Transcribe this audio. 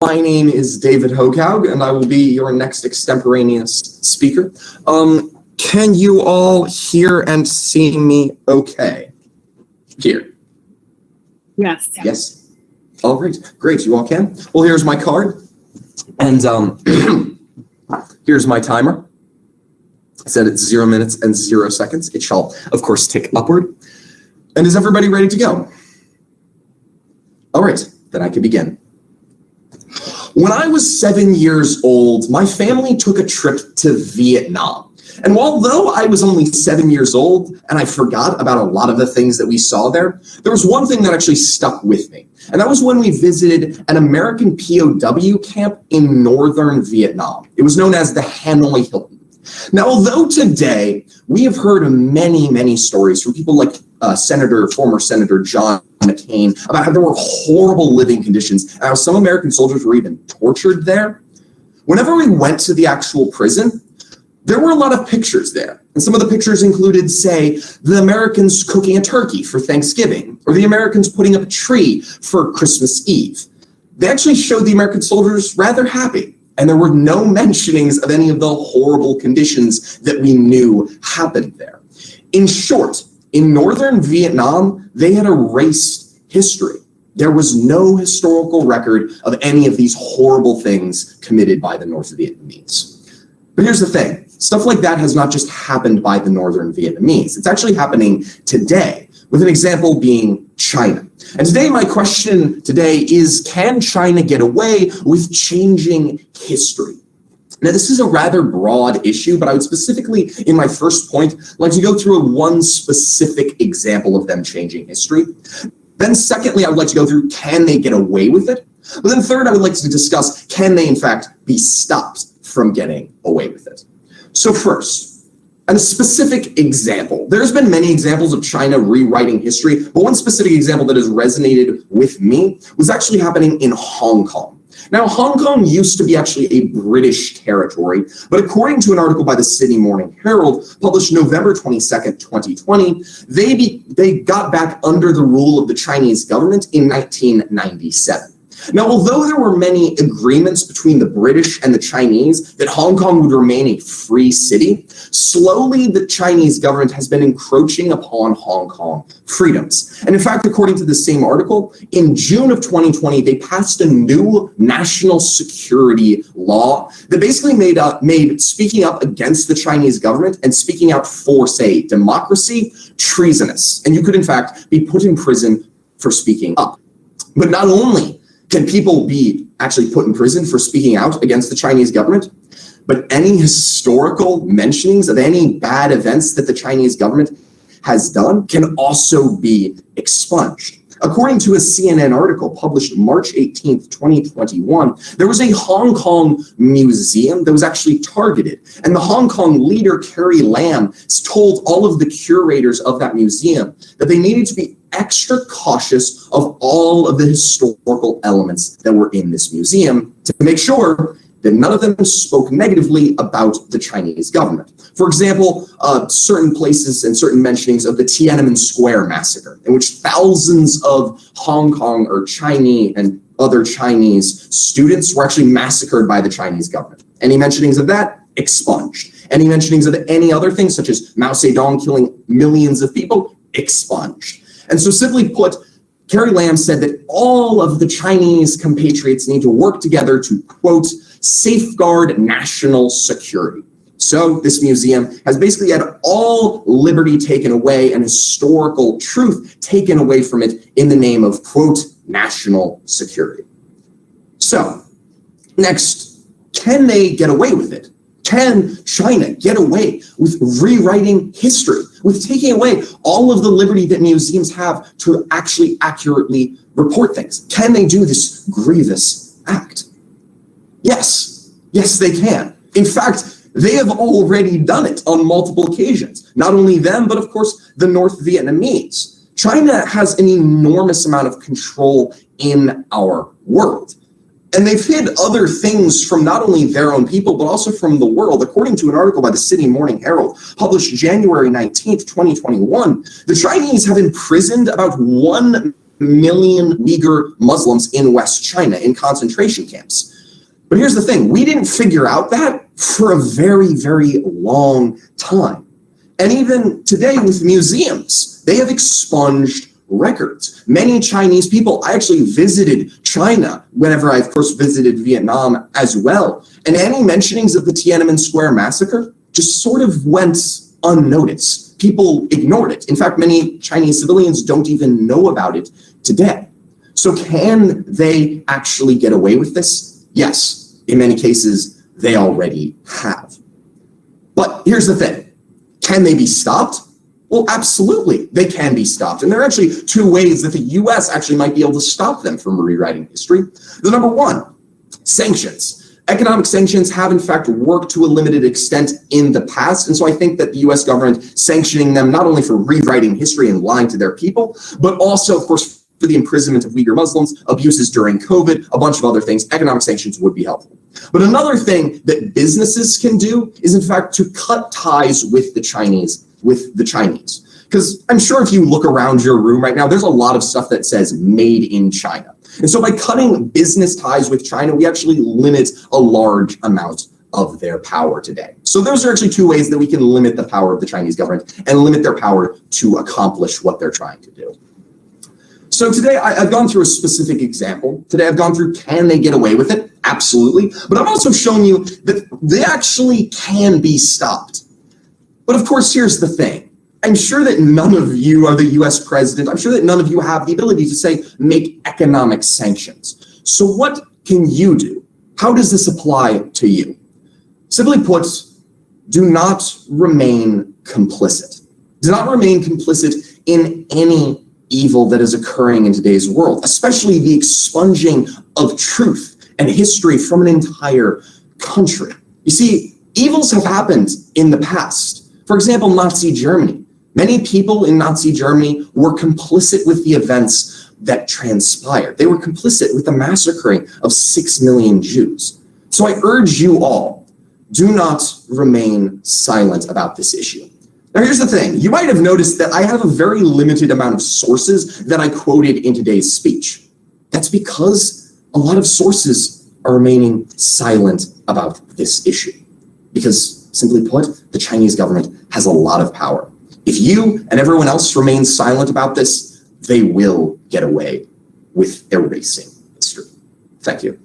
My name is David Hoghaug, and I will be your next extemporaneous speaker. Can you all hear and see me okay? Here. Yes. Yes. All right. Great. You all can. Well, here's my card, and here's my timer. Set at 0 minutes and 0 seconds. It shall, of course, tick upward. And is everybody ready to go? All right. Then I can begin. When I was 7 years old, my family took a trip to Vietnam. And although I was only 7 years old and I forgot about a lot of the things that we saw there, there was one thing that actually stuck with me. And that was when we visited an American POW camp in northern Vietnam. It was known as the Hanoi Hilton. Now, although today we have heard many, many stories from people like former Senator John McCain about how there were horrible living conditions and how some American soldiers were even tortured there, whenever we went to the actual prison, there were a lot of pictures there. And some of the pictures included, say, the Americans cooking a turkey for Thanksgiving, or the Americans putting up a tree for Christmas Eve. They actually showed the American soldiers rather happy. And there were no mentionings of any of the horrible conditions that we knew happened there. In short, in northern Vietnam, they had erased history. There was no historical record of any of these horrible things committed by the North Vietnamese. But here's the thing. Stuff like that has not just happened by the Northern Vietnamese. It's actually happening today, with an example being China. And today, my question today is, can China get away with changing history? Now, this is a rather broad issue, but I would specifically, in my first point, like to go through one specific example of them changing history. Then secondly, I would like to go through, can they get away with it? But then third, I would like to discuss, can they in fact be stopped from getting away with it? So first, a specific example. There's been many examples of China rewriting history, but one specific example that has resonated with me was actually happening in Hong Kong. Now, Hong Kong used to be actually a British territory, but according to an article by the Sydney Morning Herald, published November 22nd, 2020, they got back under the rule of the Chinese government in 1997. Now, although there were many agreements between the British and the Chinese that Hong Kong would remain a free city, slowly the Chinese government has been encroaching upon Hong Kong freedoms. And in fact, according to the same article, in June of 2020, they passed a new national security law that basically made speaking up against the Chinese government and speaking out for, say, democracy treasonous. And you could, in fact, be put in prison for speaking up. But not only can people be actually put in prison for speaking out against the Chinese government, but any historical mentionings of any bad events that the Chinese government has done can also be expunged. According to a CNN article published March 18th, 2021, there was a Hong Kong museum that was actually targeted. And the Hong Kong leader, Carrie Lam, told all of the curators of that museum that they needed to be extra cautious of all of the historical elements that were in this museum to make sure that none of them spoke negatively about the Chinese government. For example, certain places and certain mentionings of the Tiananmen Square massacre, in which thousands of Hong Kong or Chinese and other Chinese students were actually massacred by the Chinese government. Any mentionings of that? Expunged. Any mentionings of any other things, such as Mao Zedong killing millions of people? Expunged. And so simply put, Carrie Lam said that all of the Chinese compatriots need to work together to, quote, safeguard national security. So this museum has basically had all liberty taken away and historical truth taken away from it in the name of, quote, national security. So next, can they get away with it? Can China get away with rewriting history, with taking away all of the liberty that museums have to actually accurately report things? Can they do this grievous act? Yes, they can. In fact, they have already done it on multiple occasions. Not only them, but of course, the North Vietnamese. China has an enormous amount of control in our world. And they've hid other things from not only their own people, but also from the world. According to an article by the Sydney Morning Herald, published January 19th, 2021, the Chinese have imprisoned about 1 million Uyghur Muslims in West China in concentration camps. But here's the thing, we didn't figure out that for a very, very long time. And even today with museums, they have expunged records. Many Chinese people, I actually visited China whenever I, of course, visited Vietnam as well. And any mentionings of the Tiananmen Square massacre just sort of went unnoticed. People ignored it. In fact, many Chinese civilians don't even know about it today. So can they actually get away with this? Yes, in many cases, they already have. But here's the thing. Can they be stopped? Well, absolutely, they can be stopped. And there are actually two ways that the US actually might be able to stop them from rewriting history. The number one, sanctions. Economic sanctions have in fact worked to a limited extent in the past. And so I think that the US government sanctioning them not only for rewriting history and lying to their people, but also, of course, for the imprisonment of Uyghur Muslims, abuses during COVID, a bunch of other things, economic sanctions would be helpful. But another thing that businesses can do is in fact to cut ties with the Chinese. Because I'm sure if you look around your room right now, there's a lot of stuff that says made in China. And so by cutting business ties with China, we actually limit a large amount of their power today. So those are actually two ways that we can limit the power of the Chinese government and limit their power to accomplish what they're trying to do. So today I've gone through a specific example. Today I've gone through, can they get away with it? Absolutely. But I've also shown you that they actually can be stopped. But of course, here's the thing. I'm sure that none of you are the US president. I'm sure that none of you have the ability to say, make economic sanctions. So what can you do? How does this apply to you? Simply put, do not remain complicit. Do not remain complicit in any evil that is occurring in today's world, especially the expunging of truth and history from an entire country. You see, evils have happened in the past. For example, Nazi Germany. Many people in Nazi Germany were complicit with the events that transpired. They were complicit with the massacring of 6 million Jews. So I urge you all, do not remain silent about this issue. Now, here's the thing. You might have noticed that I have a very limited amount of sources that I quoted in today's speech. That's because a lot of sources are remaining silent about this issue. Because, simply put, the Chinese government has a lot of power. If you and everyone else remain silent about this, they will get away with erasing history. Thank you.